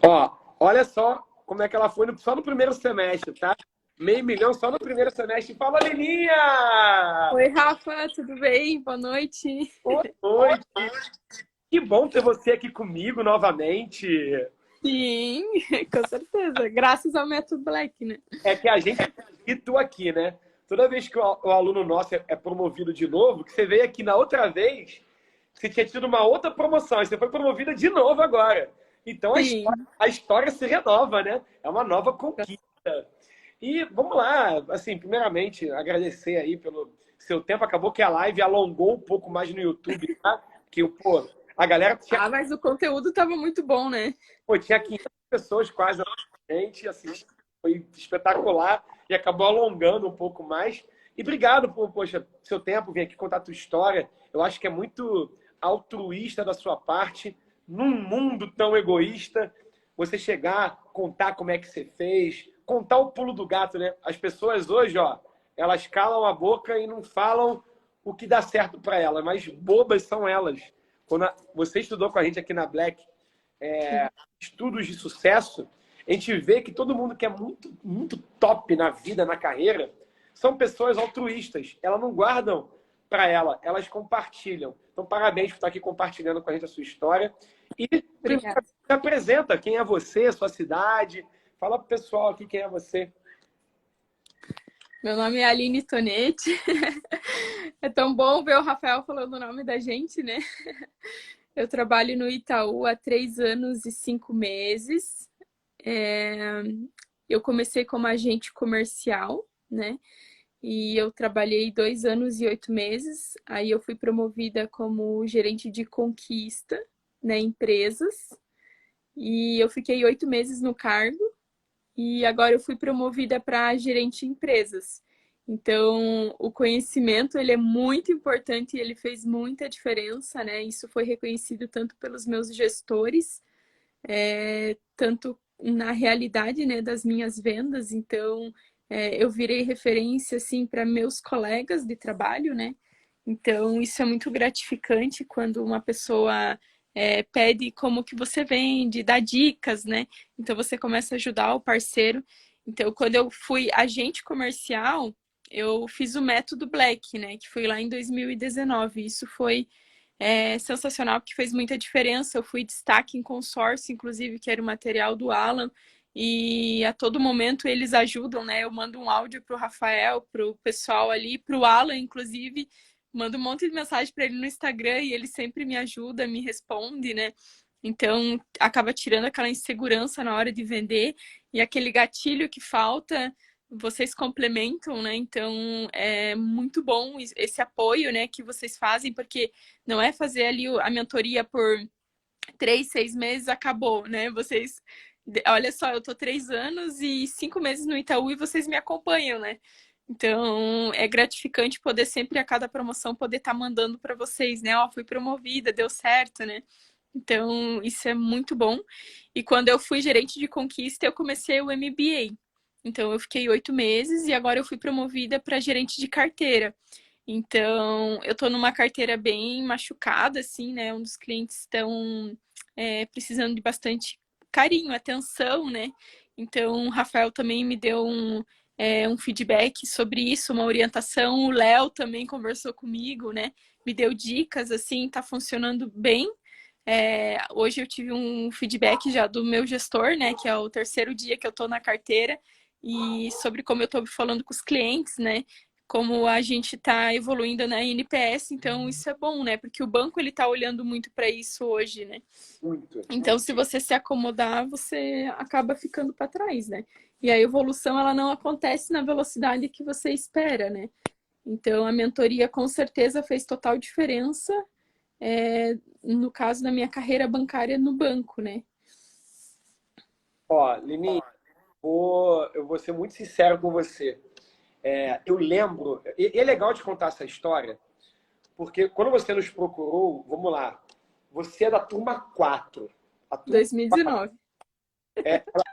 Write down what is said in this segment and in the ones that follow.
Ó, olha só como é que ela foi só no primeiro semestre, tá? Meio milhão só no primeiro semestre. Fala, Lininha! Oi, Rafa, tudo bem? Boa noite. Boa noite! Que bom ter você aqui comigo novamente. Sim, com certeza. Graças ao Método Black, né? É que a gente e tu aqui, né? Toda vez que o aluno nosso é promovido de novo, que você veio aqui na outra vez, você tinha tido uma outra promoção, e você foi promovida de novo agora. Então Sim. a história se renova, né? É uma nova conquista. E vamos lá, assim, primeiramente, agradecer aí pelo seu tempo. Acabou que a live alongou um pouco mais no YouTube, tá? Que, pô, a galera tinha, Ah, mas o conteúdo estava muito bom, né? pô, tinha 500 pessoas quase a gente assistindo. Foi espetacular e acabou alongando um pouco mais. E obrigado por, poxa, seu tempo, vir aqui contar a tua história. Eu acho que é muito altruísta da sua parte, num mundo tão egoísta, você chegar, contar como é que você fez, contar o pulo do gato, né? As pessoas hoje, ó, elas calam a boca e não falam o que dá certo para elas, mas bobas são elas. Você estudou com a gente aqui na Black, Sim. estudos de sucesso, a gente vê que todo mundo que é muito, muito top na vida, na carreira, são pessoas altruístas. Elas não guardam para ela, elas compartilham. Então, parabéns por estar aqui compartilhando com a gente a sua história. E, primeiro, Obrigada. se apresenta. Quem é você, sua cidade? Fala pro pessoal aqui quem é você. Meu nome é Aline Tonetti. É tão bom ver o Rafael falando o nome da gente, né? Eu trabalho no Itaú há 3 anos e 5 meses. É, Eu comecei como agente comercial, né? E eu trabalhei 2 anos e 8 meses. Aí eu fui promovida como gerente de conquista, né, empresas. E eu fiquei 8 meses no cargo. E agora eu fui promovida para gerente de empresas. Então, o conhecimento ele é muito importante e ele fez muita diferença, né? Isso foi reconhecido tanto pelos meus gestores, tanto na realidade, né, das minhas vendas. Então, eu virei referência assim para meus colegas de trabalho, né? Então, isso é muito gratificante quando uma pessoa pede como que você vende, dá dicas, né? Então, você começa a ajudar o parceiro. Então, quando eu fui agente comercial, eu fiz o método Black, né? Que foi lá em 2019. Isso foi sensacional, porque fez muita diferença. Eu fui destaque em consórcio, inclusive, que era o material do Alan, e a todo momento eles ajudam, né? Eu mando um áudio para o Rafael, para o pessoal ali, para o Alan, inclusive, mando um monte de mensagem para ele no Instagram e ele sempre me ajuda, me responde, né? Então, acaba tirando aquela insegurança na hora de vender e aquele gatilho que falta, vocês complementam, né? Então, é muito bom esse apoio, né, que vocês fazem, porque não é fazer ali a mentoria por 3, 6 meses, acabou, né? Vocês, olha só, eu tô 3 anos e 5 meses no Itaú e vocês me acompanham, né? Então, é gratificante poder sempre, a cada promoção, poder estar mandando para vocês, né? Ó, fui promovida, deu certo, né? Então, isso é muito bom. E quando eu fui gerente de conquista, eu comecei o MBA. Então, eu fiquei 8 meses e agora eu fui promovida para gerente de carteira. Então, eu tô numa carteira bem machucada, assim, né? Um dos clientes estão precisando de bastante carinho, atenção, né? Então, o Rafael também me deu um feedback sobre isso, uma orientação. O Léo também conversou comigo, né? Me deu dicas, assim, tá funcionando bem. Hoje eu tive um feedback já do meu gestor, né? Que é o terceiro dia que eu tô na carteira, e sobre como eu tô falando com os clientes, né? Como a gente está evoluindo na NPS, então isso é bom, né? Porque o banco ele está olhando muito para isso hoje, né? Muito. Então, se você se acomodar, você acaba ficando para trás, né? E a evolução ela não acontece na velocidade que você espera, né? Então, a mentoria com certeza fez total diferença, no caso da minha carreira bancária no banco, né? Ó, Lini, eu vou ser muito sincero com você. Eu lembro, e é legal de contar essa história, porque quando você nos procurou, vamos lá, você é da turma 4. A turma 2019.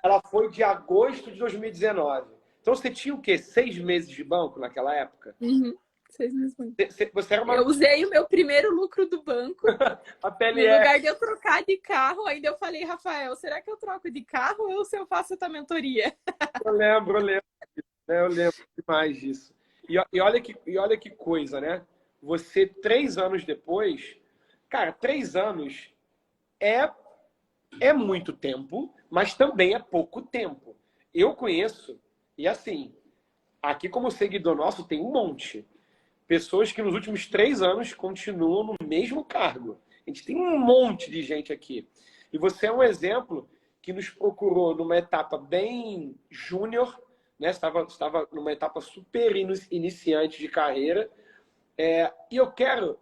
ela foi de agosto de 2019. Então você tinha o quê? 6 meses de banco naquela época? Uhum. 6 meses banco. Você era uma... Eu usei o meu primeiro lucro do banco. A No PLR. lugar de eu trocar de carro, ainda eu falei, Rafael, será que eu troco de carro ou se eu faço a tua mentoria? Eu lembro demais disso. E olha que coisa, né? Você, 3 anos depois, cara, 3 anos é, é muito tempo, mas também é pouco tempo. Eu conheço, e assim, aqui como seguidor nosso tem um monte. Pessoas que nos últimos 3 anos continuam no mesmo cargo. A gente tem um monte de gente aqui. E você é um exemplo que nos procurou numa etapa bem júnior, né? Estava numa etapa super iniciante de carreira. E eu quero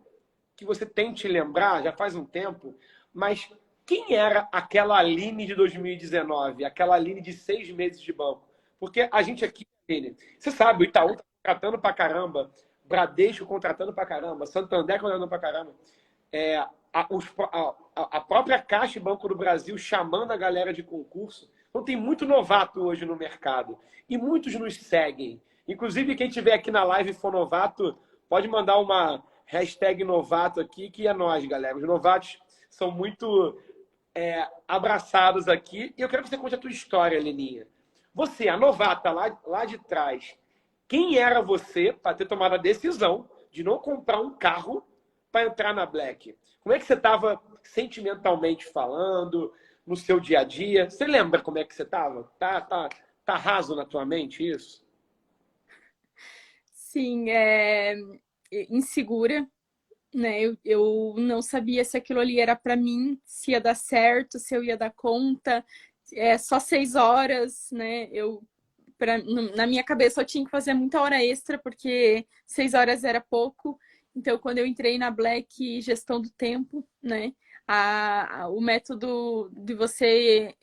que você tente lembrar, já faz um tempo, mas quem era aquela Aline de 2019? Aquela Aline de 6 meses de banco? Porque a gente aqui, Aline, você sabe, o Itaú está contratando pra caramba, Bradesco contratando pra caramba, Santander contratando pra caramba. A própria Caixa e Banco do Brasil chamando a galera de concurso. Então tem muito novato hoje no mercado. E muitos nos seguem. Inclusive, quem estiver aqui na live e for novato, pode mandar uma hashtag novato aqui, que é nós, galera. Os novatos são muito abraçados aqui. E eu quero que você conte a tua história, Leninha. Você, a novata lá de trás, quem era você para ter tomado a decisão de não comprar um carro para entrar na Black? Como é que você estava sentimentalmente falando, no seu dia a dia? Você lembra como é que você estava? Tá raso na tua mente isso? Sim, insegura, né? Eu não sabia se aquilo ali era para mim, se ia dar certo, se eu ia dar conta. Só 6 horas, né? Na minha cabeça eu tinha que fazer muita hora extra, porque 6 horas era pouco. Então, quando eu entrei na Black Gestão do Tempo, né? O método de você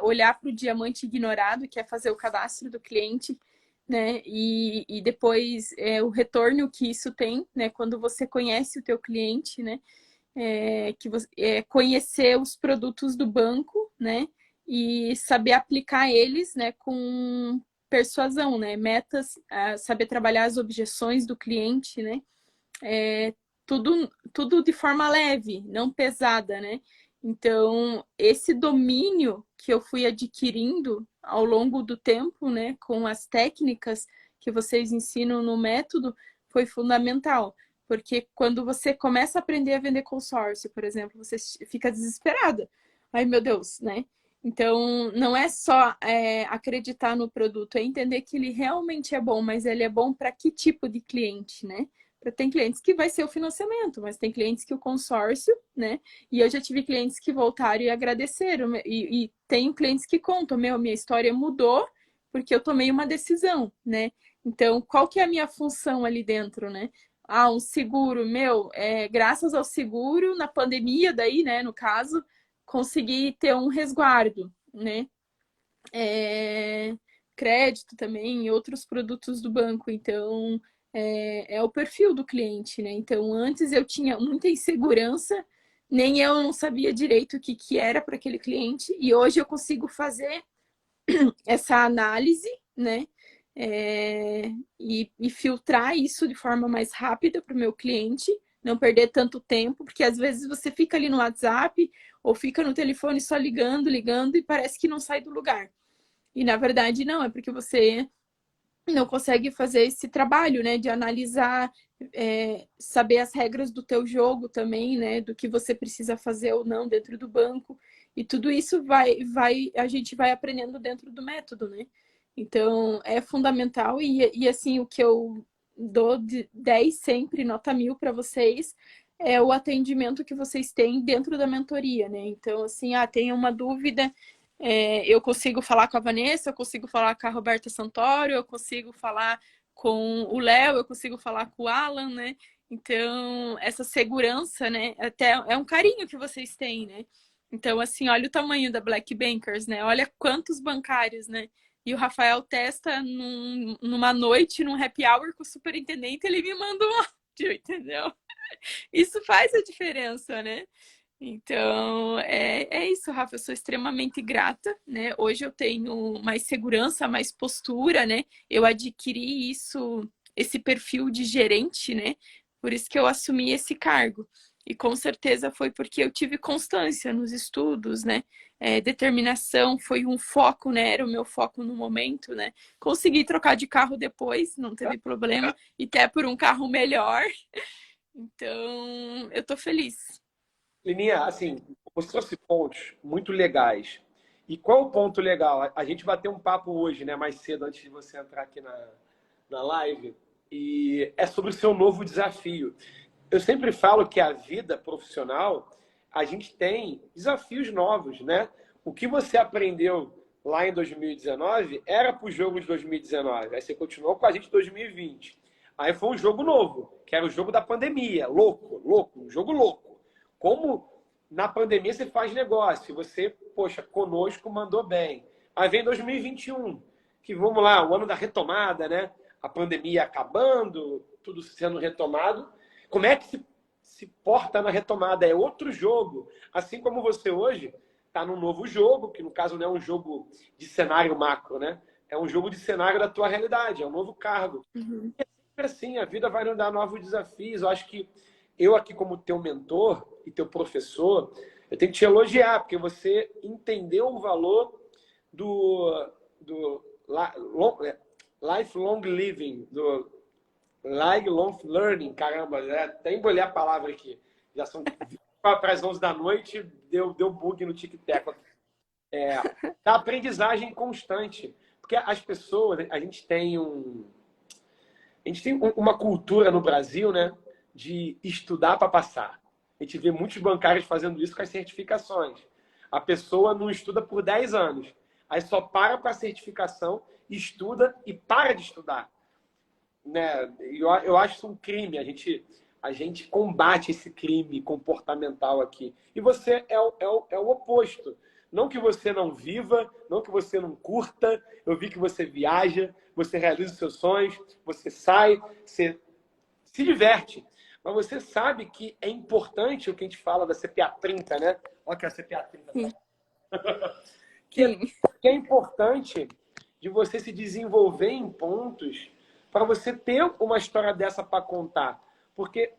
olhar para o diamante ignorado, que é fazer o cadastro do cliente, né? E depois o retorno que isso tem, né? Quando você conhece o teu cliente, né? Que você, conhecer os produtos do banco, né? E saber aplicar eles, né? Com persuasão, né? Metas, saber trabalhar as objeções do cliente, né? Tudo de forma leve, não pesada, né? Então, esse domínio que eu fui adquirindo ao longo do tempo, né, com as técnicas que vocês ensinam no método, foi fundamental. Porque quando você começa a aprender a vender consórcio, por exemplo, você fica desesperada. Ai, meu Deus, né? Então, não é só acreditar no produto, é entender que ele realmente é bom, mas ele é bom para que tipo de cliente, né? Tem clientes que vai ser o financiamento, mas tem clientes que o consórcio, né? E eu já tive clientes que voltaram e agradeceram. E tenho clientes que contam, minha história mudou porque eu tomei uma decisão, né? Então, qual que é a minha função ali dentro, né? Um seguro, graças ao seguro, na pandemia daí, né, no caso, consegui ter um resguardo, né? Crédito também e outros produtos do banco. Então, é o perfil do cliente, né? Então, antes eu tinha muita insegurança, nem eu não sabia direito o que era para aquele cliente, e hoje eu consigo fazer essa análise, né? E filtrar isso de forma mais rápida para o meu cliente, não perder tanto tempo, porque às vezes você fica ali no WhatsApp ou fica no telefone só ligando, ligando e parece que não sai do lugar. E na verdade não, é porque você não consegue fazer esse trabalho, né, de analisar, saber as regras do teu jogo também, né, do que você precisa fazer ou não dentro do banco, e tudo isso a gente vai aprendendo dentro do método, né? Então, é fundamental, e assim, o que eu dou de 10 sempre, nota 1000 para vocês, é o atendimento que vocês têm dentro da mentoria, né? Então, assim, tem uma dúvida, eu consigo falar com a Vanessa, eu consigo falar com a Roberta Santoro, eu consigo falar com o Léo, eu consigo falar com o Alan, né? Então, essa segurança, né? Até é um carinho que vocês têm, né? Então, assim, olha o tamanho da Black Bankers, né? Olha quantos bancários, né? E o Rafael testa numa noite, num happy hour com o superintendente, ele me manda um áudio, entendeu? Isso faz a diferença, né? Então, é isso, Rafa. Eu sou extremamente grata, né? Hoje eu tenho mais segurança, mais postura, né? Eu adquiri isso esse perfil de gerente, né? Por isso que eu assumi esse cargo. E com certeza foi porque eu tive constância nos estudos, né? Determinação foi um foco, né? Era o meu foco no momento, né? Consegui trocar de carro depois, não teve problema, e até por um carro melhor. Então, eu tô feliz. Lininha, assim, você trouxe pontos muito legais. E qual o ponto legal? A gente bateu um papo hoje, né, mais cedo, antes de você entrar aqui na live, e é sobre o seu novo desafio. Eu sempre falo que a vida profissional, a gente tem desafios novos, né? O que você aprendeu lá em 2019 era para o jogo de 2019. Aí você continuou com a gente em 2020. Aí foi um jogo novo, que era o jogo da pandemia. Louco, louco, um jogo louco. Como na pandemia você faz negócio, você, poxa, conosco mandou bem. Aí vem 2021, que vamos lá, o ano da retomada, né? A pandemia acabando, tudo sendo retomado. Como é que se porta na retomada? É outro jogo. Assim como você hoje está num novo jogo, que no caso não é um jogo de cenário macro, né? É um jogo de cenário da tua realidade, é um novo cargo. Uhum. E é sempre assim, a vida vai nos dar novos desafios. Eu acho que eu aqui como teu mentor e teu professor, eu tenho que te elogiar, porque você entendeu o valor do lifelong living, do lifelong learning, caramba, até embolei a palavra aqui. Já são para as 11 da noite, deu bug no tic-tac. Da aprendizagem constante. Porque as pessoas, a gente tem uma cultura no Brasil, né, de estudar para passar. A gente vê muitos bancários fazendo isso com as certificações. A pessoa não estuda por 10 anos. Aí só para a certificação, estuda e para de estudar. Né? Eu acho isso um crime. A gente combate esse crime comportamental aqui. E você é o oposto. Não que você não viva, não que você não curta. Eu vi que você viaja, você realiza os seus sonhos, você sai, você se diverte. Mas você sabe que é importante o que a gente fala da CPA 30, né? Olha que é a CPA 30. Sim. Que é importante de você se desenvolver em pontos para você ter uma história dessa para contar. Porque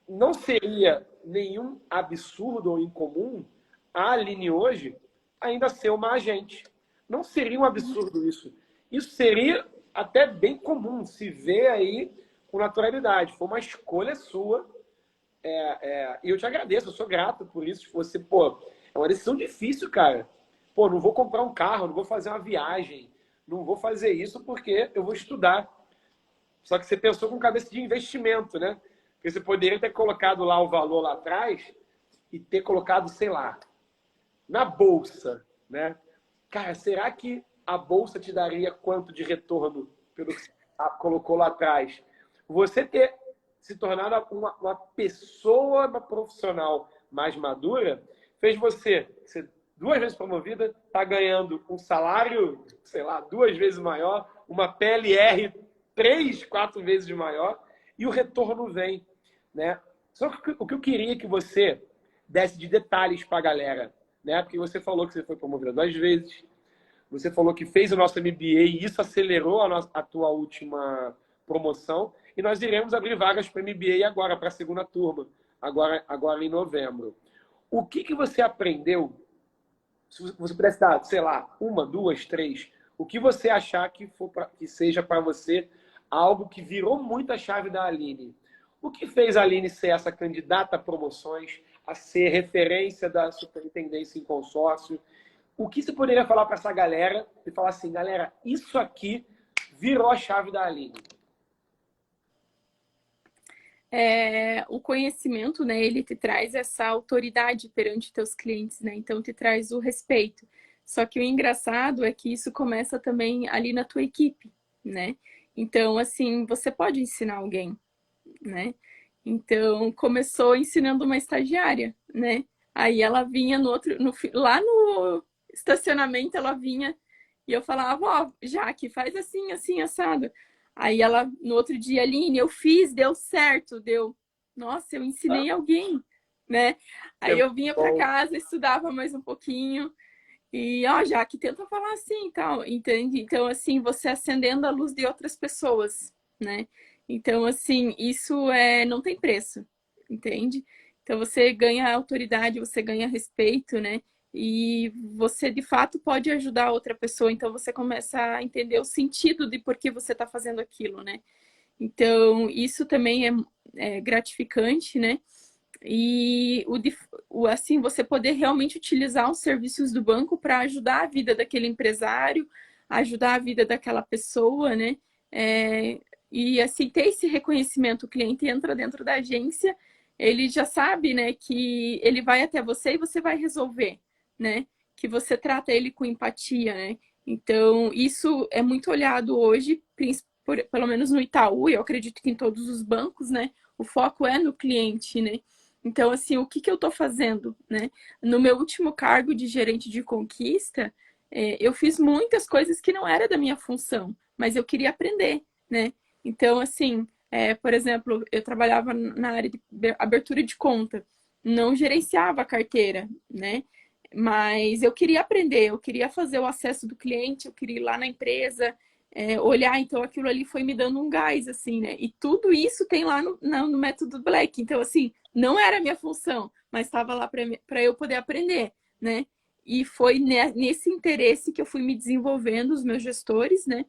não seria nenhum absurdo ou incomum a Aline hoje ainda ser uma agente. Não seria um absurdo isso. Isso seria até bem comum, se vê aí com naturalidade. Foi uma escolha sua. E eu te agradeço, eu sou grato por isso. Você, é uma decisão difícil, cara. Não vou comprar um carro, não vou fazer uma viagem, não vou fazer isso porque eu vou estudar. Só que você pensou com cabeça de investimento, né? Porque você poderia ter colocado lá o valor lá atrás e ter colocado, sei lá, na bolsa, né? Cara, será que a bolsa te daria quanto de retorno pelo que você colocou lá atrás? Você ter se tornado uma pessoa, uma profissional mais madura, fez você ser 2 vezes promovida, tá ganhando um salário, sei lá, 2 vezes maior, uma PLR 3, 4 vezes maior, e o retorno vem, né? Só que o que eu queria que você desse de detalhes para a galera, né? Porque você falou que você foi promovida 2 vezes, você falou que fez o nosso MBA e isso acelerou a tua última promoção, e nós iremos abrir vagas para MBA agora, para a segunda turma, agora em novembro. O que você aprendeu? Se você pudesse dar, sei lá, 1, 2, 3, o que você achar que seja para você algo que virou muito a chave da Aline? O que fez a Aline ser essa candidata a promoções, a ser referência da superintendência em consórcio? O que você poderia falar para essa galera e falar assim, galera, isso aqui virou a chave da Aline? O conhecimento, né, ele te traz essa autoridade perante teus clientes, né? Então te traz o respeito. Só que o engraçado é que isso começa também ali na tua equipe, né? Então, assim, você pode ensinar alguém, né? Então, começou ensinando uma estagiária, né? Aí ela vinha lá no estacionamento, ela vinha e eu falava, ó, Jaque, faz assim, assim, assado. Aí ela, no outro dia, Aline, eu fiz, deu certo, deu. Nossa, eu ensinei alguém, né? Aí eu vinha para casa, estudava mais um pouquinho e, ó, Jaque, tenta falar assim e tal, entende? Então, assim, você acendendo a luz de outras pessoas, né? Então, assim, isso não tem preço, entende? Então, você ganha autoridade, você ganha respeito, né? E você, de fato, pode ajudar outra pessoa. Então, você começa a entender o sentido de por que você está fazendo aquilo, né? Então, isso também é gratificante, né? E assim, você poder realmente utilizar os serviços do banco para ajudar a vida daquele empresário, ajudar a vida daquela pessoa, né? E assim, ter esse reconhecimento, o cliente entra dentro da agência, ele já sabe, né, que ele vai até você e você vai resolver, né? Que você trata ele com empatia, né? Então, isso é muito olhado hoje, pelo menos no Itaú, e eu acredito que em todos os bancos, né? O foco é no cliente, né? Então, assim, o que eu estou fazendo, né? No meu último cargo de gerente de conquista, eu fiz muitas coisas que não era da minha função, mas eu queria aprender, né? Então, assim, por exemplo, eu trabalhava na área de abertura de conta, não gerenciava a carteira, né? Mas eu queria aprender, eu queria fazer o acesso do cliente, eu queria ir lá na empresa, olhar, então aquilo ali foi me dando um gás, assim, né? E tudo isso tem lá no método Black. Então, assim, não era a minha função, mas estava lá para eu poder aprender, né? E foi nesse interesse que eu fui me desenvolvendo, os meus gestores, né?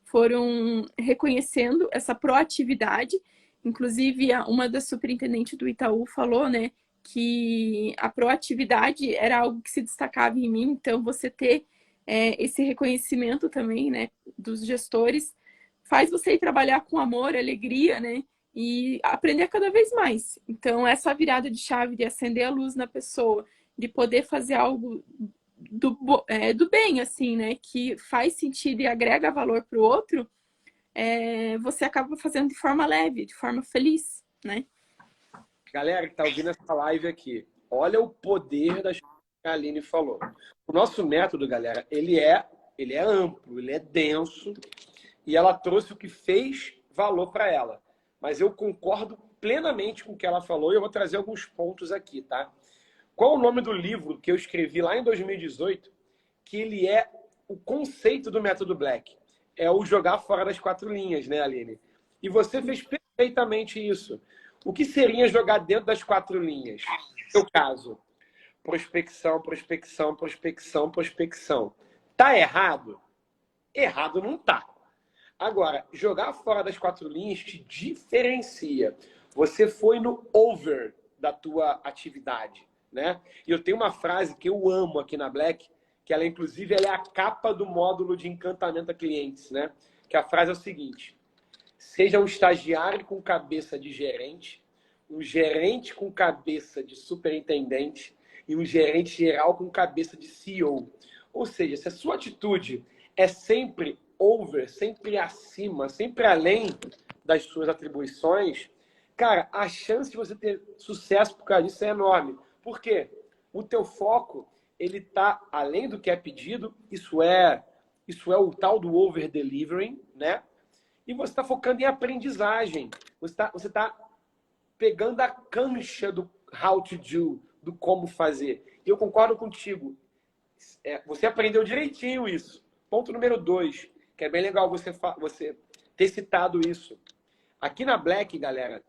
Foram reconhecendo essa proatividade. Inclusive, uma das superintendentes do Itaú falou, né? Que a proatividade era algo que se destacava em mim. Então, você ter esse reconhecimento também, né? Dos gestores faz você ir trabalhar com amor, alegria, né? E aprender cada vez mais. Então, essa virada de chave de acender a luz na pessoa, de poder fazer algo do bem, assim, né? Que faz sentido e agrega valor para o outro, você acaba fazendo de forma leve, de forma feliz, né? Galera que está ouvindo essa live aqui, olha o poder das coisas que a Aline falou. O nosso método, galera, ele é amplo, ele é denso, e ela trouxe o que fez valor para ela. Mas eu concordo plenamente com o que ela falou e eu vou trazer alguns pontos aqui, tá? Qual o nome do livro que eu escrevi lá em 2018, que ele é o conceito do método Black? É o jogar fora das quatro linhas, né, Aline? E você fez perfeitamente isso. O que seria jogar dentro das quatro linhas? No seu caso, prospecção, prospecção, prospecção, prospecção. Tá errado? Errado não tá. Agora, jogar fora das quatro linhas te diferencia. Você foi no over da tua atividade, né? E eu tenho uma frase que eu amo aqui na Black, que ela, inclusive, ela é a capa do módulo de encantamento a clientes, né? Que a frase é o seguinte: seja um estagiário com cabeça de gerente, um gerente com cabeça de superintendente e um gerente geral com cabeça de CEO. Ou seja, se a sua atitude é sempre over, sempre acima, sempre além das suas atribuições, cara, a chance de você ter sucesso por causa disso é enorme. Por quê? O teu foco, ele tá além do que é pedido, isso é o tal do over delivering, né? E você está focando em aprendizagem. Você tá pegando a cancha do how to do, do como fazer. E eu concordo contigo. Você aprendeu direitinho isso. Ponto número 2, que é bem legal você ter citado isso. Aqui na Black, galera,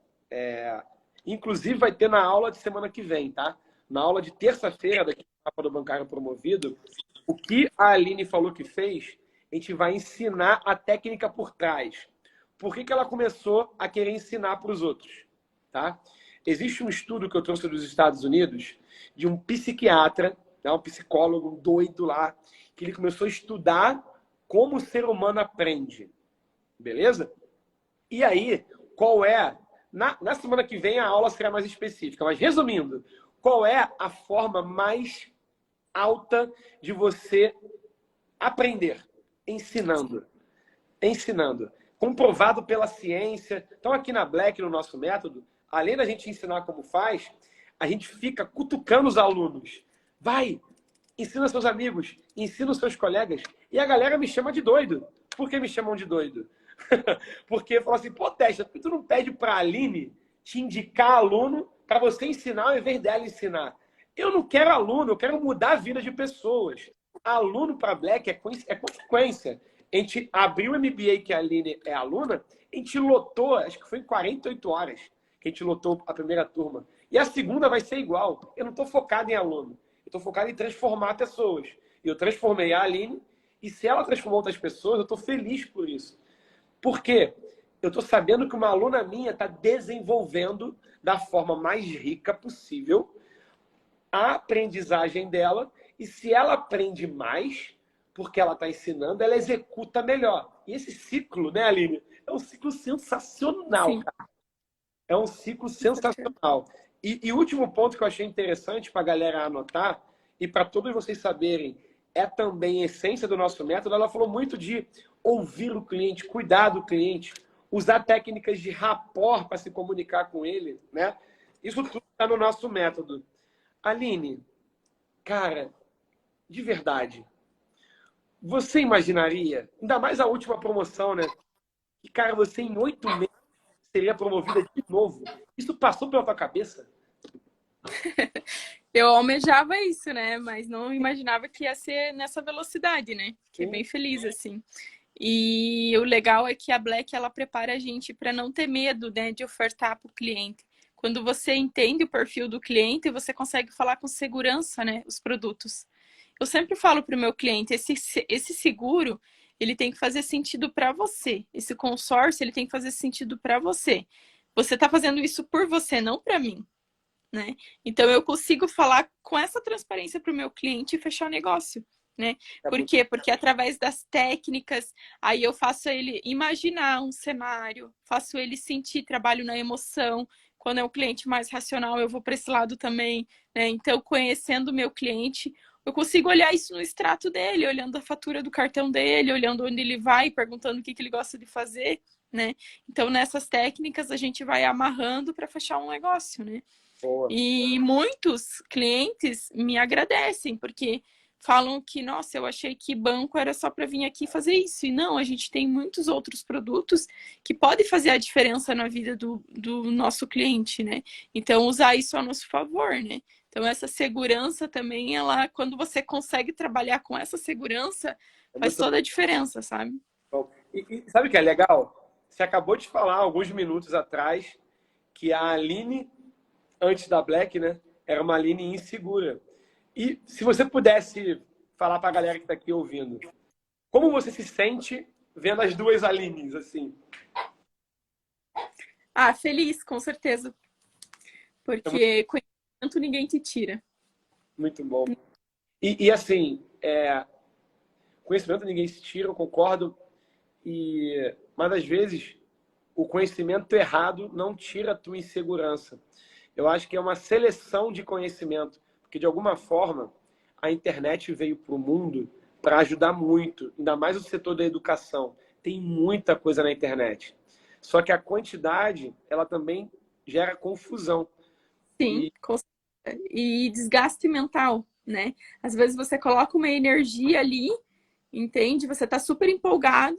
inclusive vai ter na aula de semana que vem, tá? Na aula de terça-feira daqui do Mapa do Bancário Promovido, o que a Aline falou que fez, a gente vai ensinar a técnica por trás. Por que ela começou a querer ensinar para os outros? Tá? Existe um estudo que eu trouxe dos Estados Unidos de um psiquiatra, né, um psicólogo, um doido lá, que ele começou a estudar como o ser humano aprende. Beleza? E aí, qual é... Na semana que vem a aula será mais específica, mas resumindo, qual é a forma mais alta de você aprender? Ensinando. Ensinando. Comprovado pela ciência. Então, aqui na Black, no nosso método, além da gente ensinar como faz, a gente fica cutucando os alunos. Vai, ensina seus amigos, ensina os seus colegas. E a galera me chama de doido. Por que me chamam de doido? Porque fala assim, pô, Testa, por que tu não pede para a Aline te indicar aluno para você ensinar ao invés dela ensinar? Eu não quero aluno, eu quero mudar a vida de pessoas. Aluno para Black é consequência. A gente abriu o MBA, que a Aline é aluna, a gente lotou, acho que foi em 48 horas que a gente lotou a primeira turma. E a segunda vai ser igual. Eu não estou focado em aluno. Eu estou focado em transformar pessoas. E eu transformei a Aline, e se ela transformou outras pessoas, eu estou feliz por isso. Por quê? Eu estou sabendo que uma aluna minha está desenvolvendo da forma mais rica possível a aprendizagem dela, e se ela aprende mais, porque ela está ensinando, ela executa melhor. E esse ciclo, né, Aline? É um ciclo sensacional, Sim, cara. É um ciclo com certeza. sensacional. E o último ponto que eu achei interessante para a galera anotar, e para todos vocês saberem, é também a essência do nosso método. Ela falou muito de ouvir o cliente, cuidar do cliente, usar técnicas de rapport para se comunicar com ele, né? Isso tudo está no nosso método. Aline, cara, de verdade, você imaginaria, ainda mais a última promoção, né? Que, cara, você em 8 meses seria promovida de novo. Isso passou pela tua cabeça? Eu almejava isso, né? Mas não imaginava que ia ser nessa velocidade, né? Fiquei Sim. bem feliz, assim. E o legal é que a Black, ela prepara a gente para não ter medo, né, de ofertar para o cliente. Quando você entende o perfil do cliente, você consegue falar com segurança, né, os produtos. Eu sempre falo para o meu cliente, esse seguro, ele tem que fazer sentido para você. Esse consórcio, ele tem que fazer sentido para você. Você está fazendo isso por você, não para mim, né? Então eu consigo falar com essa transparência para o meu cliente e fechar o negócio, né? É Por muito... quê? Porque através das técnicas, aí eu faço ele imaginar um cenário, faço ele sentir trabalho na emoção. Quando é um cliente mais racional, eu vou para esse lado também, né? Então, conhecendo o meu cliente, eu consigo olhar isso no extrato dele, olhando a fatura do cartão dele, olhando onde ele vai, perguntando o que ele gosta de fazer, né? Então, nessas técnicas, a gente vai amarrando para fechar um negócio, né? Boa. E muitos clientes me agradecem, porque falam que, nossa, eu achei que banco era só para vir aqui fazer isso. E não, a gente tem muitos outros produtos que podem fazer a diferença na vida do nosso cliente, né? Então, usar isso a nosso favor, né? Então, essa segurança também, ela, quando você consegue trabalhar com essa segurança, É faz muito toda a diferença, sabe? bom. E sabe o que é legal? Você acabou de falar alguns minutos atrás que a Aline, antes da Black, né, era uma Aline insegura. E se você pudesse falar para a galera que está aqui ouvindo, como você se sente vendo as duas Alines, assim? Ah, feliz, com certeza. É muito, Porque conhecimento ninguém te tira. muito bom. E assim, conhecimento ninguém se tira, eu concordo. Mas às vezes o conhecimento errado não tira a tua insegurança. Eu acho que é uma seleção de conhecimento, porque de alguma forma a internet veio para o mundo para ajudar muito, ainda mais o setor da educação. Tem muita coisa na internet. Só que a quantidade, ela também gera confusão. Sim, E e desgaste mental, né? Às vezes você coloca uma energia ali, entende? Você tá super empolgado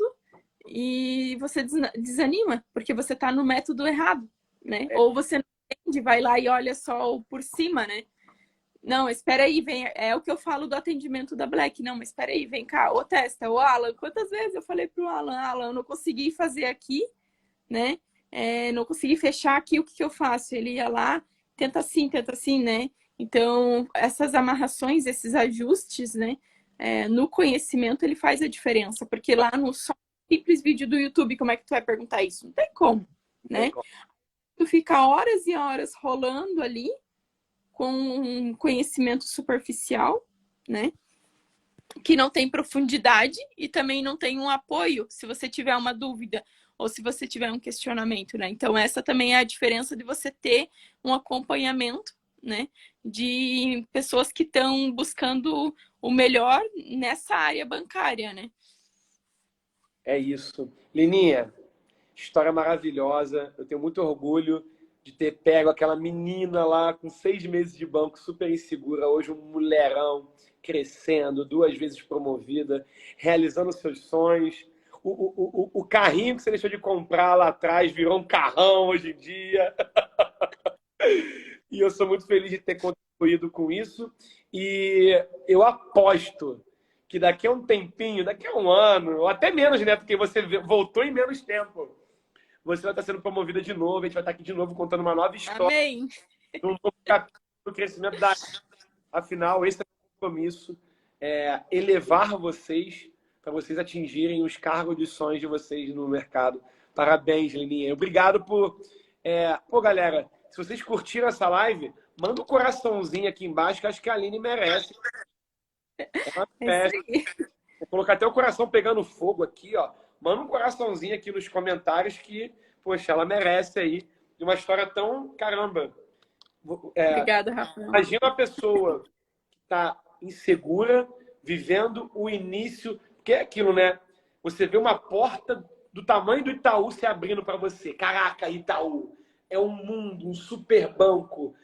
e você desanima, porque você tá no método errado, né? Ou você não entende, vai lá e olha só o por cima, né? Não, espera aí, vem. É o que eu falo do atendimento da Black. Não, mas espera aí, vem cá, ô testa, ô Alan. Quantas vezes eu falei pro Alan, eu não consegui fazer aqui, né? Não consegui fechar aqui, o que eu faço? Ele ia lá, tenta assim, né? Então, essas amarrações, esses ajustes, né? No conhecimento, ele faz a diferença, porque lá no só simples vídeo do YouTube, como é que tu vai perguntar isso? Não tem como, não tem né? como. Tu fica horas e horas rolando ali com um conhecimento superficial, né? Que não tem profundidade e também não tem um apoio se você tiver uma dúvida ou se você tiver um questionamento, né? Então, essa também é a diferença de você ter um acompanhamento, né? De pessoas que estão buscando o melhor nessa área bancária, né? É isso. Lininha, história maravilhosa. Eu tenho muito orgulho de ter pego aquela menina lá com 6 meses de banco, super insegura, hoje um mulherão, crescendo, 2 vezes promovida, realizando seus sonhos. O carrinho que você deixou de comprar lá atrás virou um carrão hoje em dia. E eu sou muito feliz de ter contribuído com isso. E eu aposto que daqui a um tempinho, daqui a um ano, ou até menos, né? Porque você voltou em menos tempo. Você vai estar sendo promovida de novo, a gente vai estar aqui de novo contando uma nova história. Amém. Um novo capítulo do crescimento da... Afinal, esse é o compromisso, elevar vocês para vocês atingirem os cargos de sonhos de vocês no mercado. Parabéns, Leninha. Obrigado por... Pô, galera, se vocês curtiram essa live, manda um coraçãozinho aqui embaixo, que acho que a Aline merece. Ela merece. Vou colocar até o coração pegando fogo aqui, ó. Manda um coraçãozinho aqui nos comentários que, poxa, ela merece aí. De uma história tão... Caramba! Obrigada, Rafael. Imagina uma pessoa que está insegura, vivendo o início... Porque é aquilo, né? Você vê uma porta do tamanho do Itaú se abrindo para você. Caraca, Itaú! É um mundo, um super banco.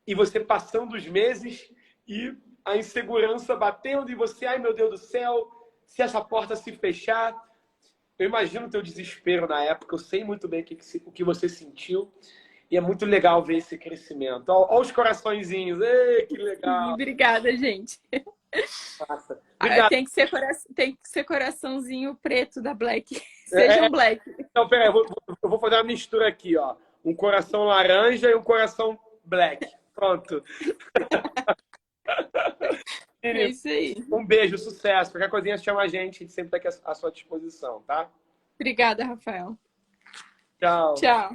E você passando os meses e a insegurança batendo em você. Ai, meu Deus do céu, se essa porta se fechar... Eu imagino o teu desespero na época. Eu sei muito bem o que você sentiu. E é muito legal ver esse crescimento. Olha os coraçõezinhos. Ei, que legal. Obrigada, gente. Nossa. Obrigado. Tem que ser coraçãozinho preto da Black. Seja um Black. Então, peraí, eu vou fazer uma mistura aqui, ó. Um coração laranja e um coração black. Pronto. É isso aí. Um beijo, sucesso. Qualquer coisinha chama a gente sempre está aqui à sua disposição, tá? Obrigada, Rafael. Tchau. Tchau.